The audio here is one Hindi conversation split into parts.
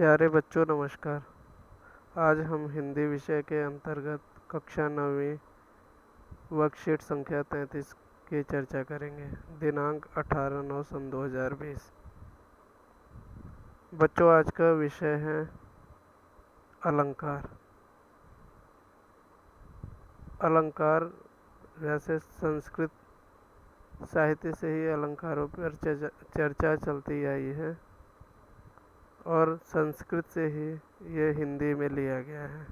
प्यारे बच्चों नमस्कार। आज हम हिंदी विषय के अंतर्गत कक्षा 9वीं वर्कशीट संख्या 33 की चर्चा करेंगे। दिनांक 18/9/2020। बच्चों आज का विषय है अलंकार। अलंकार वैसे संस्कृत साहित्य से ही अलंकारों पर चर्चा चलती आई है और संस्कृत से ही ये हिंदी में लिया गया है।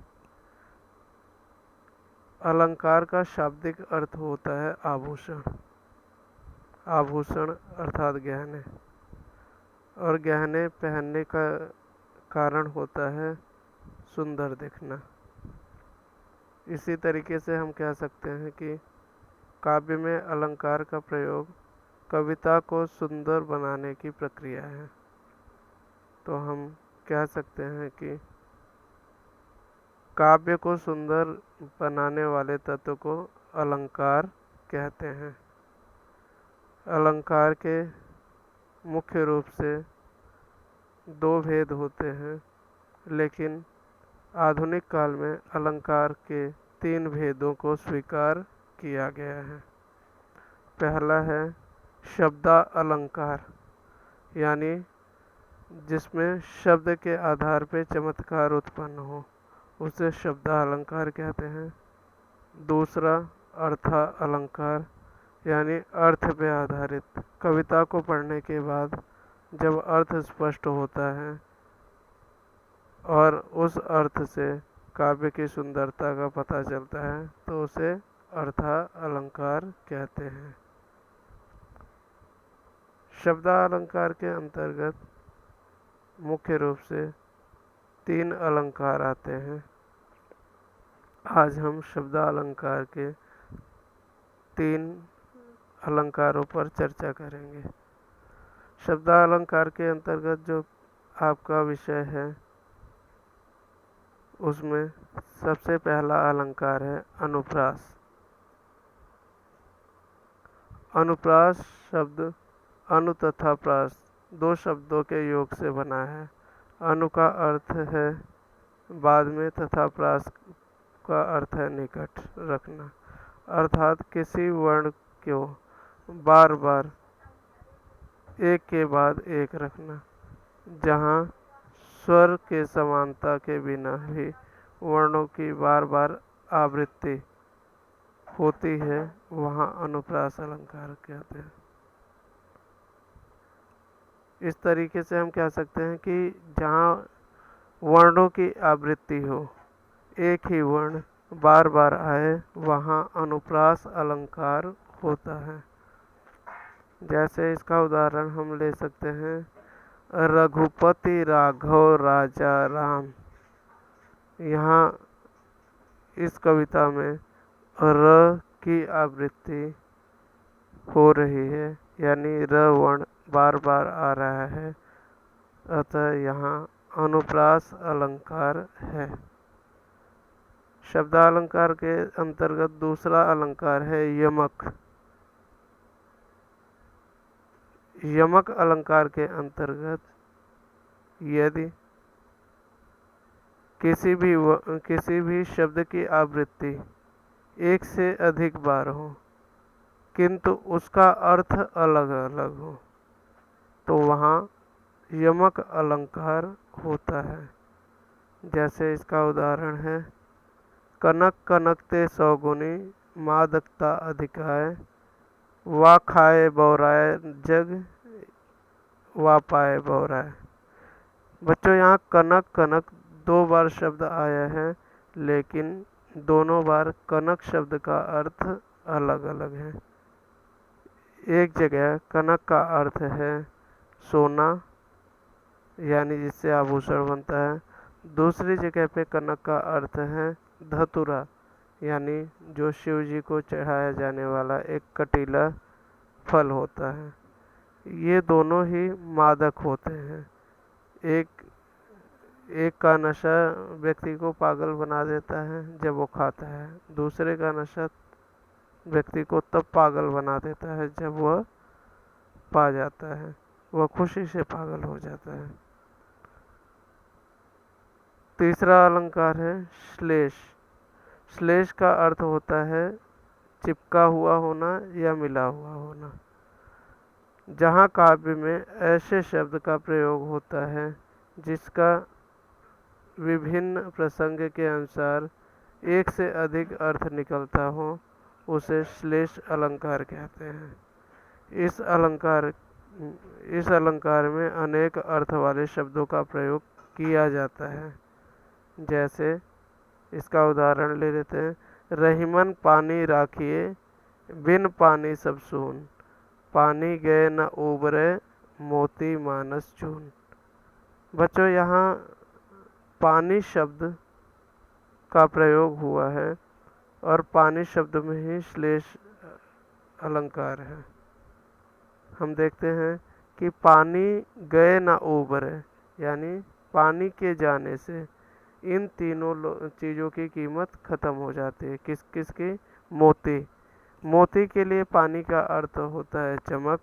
अलंकार का शाब्दिक अर्थ होता है आभूषण। आभूषण अर्थात गहने, और गहने पहनने का कारण होता है सुंदर दिखना। इसी तरीके से हम कह सकते हैं कि काव्य में अलंकार का प्रयोग कविता को सुंदर बनाने की प्रक्रिया है। तो हम कह सकते हैं कि काव्य को सुंदर बनाने वाले तत्व को अलंकार कहते हैं। अलंकार के मुख्य रूप से दो भेद होते हैं, लेकिन आधुनिक काल में अलंकार के 3 भेदों को स्वीकार किया गया है। पहला है शब्दालंकार, यानी जिसमें शब्द के आधार पर चमत्कार उत्पन्न हो, उसे शब्दालंकार कहते हैं। दूसरा अर्थालंकार, यानी अर्थ पे आधारित। कविता को पढ़ने के बाद जब अर्थ स्पष्ट होता है और उस अर्थ से काव्य की सुंदरता का पता चलता है, तो उसे अर्थालंकार कहते हैं। शब्दालंकार के अंतर्गत मुख्य रूप से 3 अलंकार आते हैं। आज हम शब्दालंकार के 3 अलंकारों पर चर्चा करेंगे। शब्दालंकार के अंतर्गत जो आपका विषय है, उसमें सबसे पहला अलंकार है अनुप्रास। अनुप्रास शब्द अनु तथा प्रास 2 शब्दों के योग से बना है। अनु का अर्थ है बाद में तथा प्रास का अर्थ है निकट रखना, अर्थात किसी वर्ण को बार बार एक के बाद एक रखना। जहाँ स्वर के समानता के बिना ही वर्णों की बार बार आवृत्ति होती है, वहाँ अनुप्रास अलंकार कहते हैं। इस तरीके से हम कह सकते हैं कि जहाँ वर्णों की आवृत्ति हो, एक ही वर्ण बार बार आए, वहाँ अनुप्रास अलंकार होता है। जैसे इसका उदाहरण हम ले सकते हैं, रघुपति राघव राजा राम। यहाँ इस कविता में र की आवृत्ति हो रही है, यानी र वर्ण बार बार आ रहा है, अतः यहाँ अनुप्रास अलंकार है। शब्दालंकार के अंतर्गत दूसरा अलंकार है यमक। यमक अलंकार के अंतर्गत यदि किसी भी शब्द की आवृत्ति एक से अधिक बार हो, किंतु उसका अर्थ अलग अलग हो, तो वहाँ यमक अलंकार होता है। जैसे इसका उदाहरण है, कनक कनकते सौगुनी मादकता अधिकाय, वा खाए बौराए जग वा पाए बौराए। बच्चों, यहाँ कनक कनक 2 बार शब्द आया है, लेकिन दोनों बार कनक शब्द का अर्थ अलग अलग है। एक जगह कनक का अर्थ है सोना, यानी जिससे आभूषण बनता है। दूसरी जगह पे कनक का अर्थ है धतूरा, यानी जो शिव जी को चढ़ाया जाने वाला एक कटीला फल होता है। ये दोनों ही मादक होते हैं। एक का नशा व्यक्ति को पागल बना देता है जब वो खाता है, दूसरे का नशा व्यक्ति को तब पागल बना देता है जब वह पा जाता है, वह खुशी से पागल हो जाता है। तीसरा अलंकार है श्लेष। श्लेष का अर्थ होता है चिपका हुआ होना या मिला हुआ होना। जहाँ काव्य में ऐसे शब्द का प्रयोग होता है जिसका विभिन्न प्रसंग के अनुसार एक से अधिक अर्थ निकलता हो, उसे श्लेष अलंकार कहते हैं। इस अलंकार में अनेक अर्थ वाले शब्दों का प्रयोग किया जाता है। जैसे इसका उदाहरण ले लेते हैं। रहीमन पानी राखिए, बिन पानी सब सून, पानी गए न उबरे, मोती मानस चून। बच्चों, यहाँ पानी शब्द का प्रयोग हुआ है और पानी शब्द में ही श्लेष अलंकार है। हम देखते हैं कि पानी गए ना उबरे, यानी पानी के जाने से इन तीनों चीज़ों की कीमत खत्म हो जाती है। किस किस की? मोती। मोती के लिए पानी का अर्थ होता है चमक।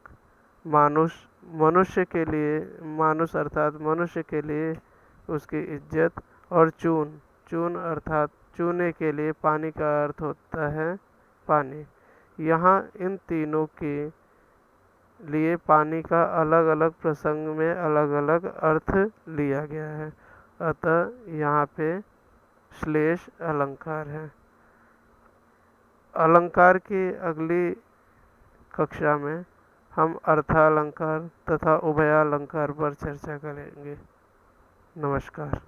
मनुष्य के लिए, मानुष अर्थात मनुष्य के लिए उसकी इज्जत। और चून अर्थात चूने के लिए पानी का अर्थ होता है पानी। यहाँ इन तीनों के लिए पानी का अलग अलग प्रसंग में अलग अलग अर्थ लिया गया है, अतः यहाँ पे श्लेष अलंकार है। अलंकार की अगली कक्षा में हम अर्थालंकार तथा उभयालंकार पर चर्चा करेंगे। नमस्कार।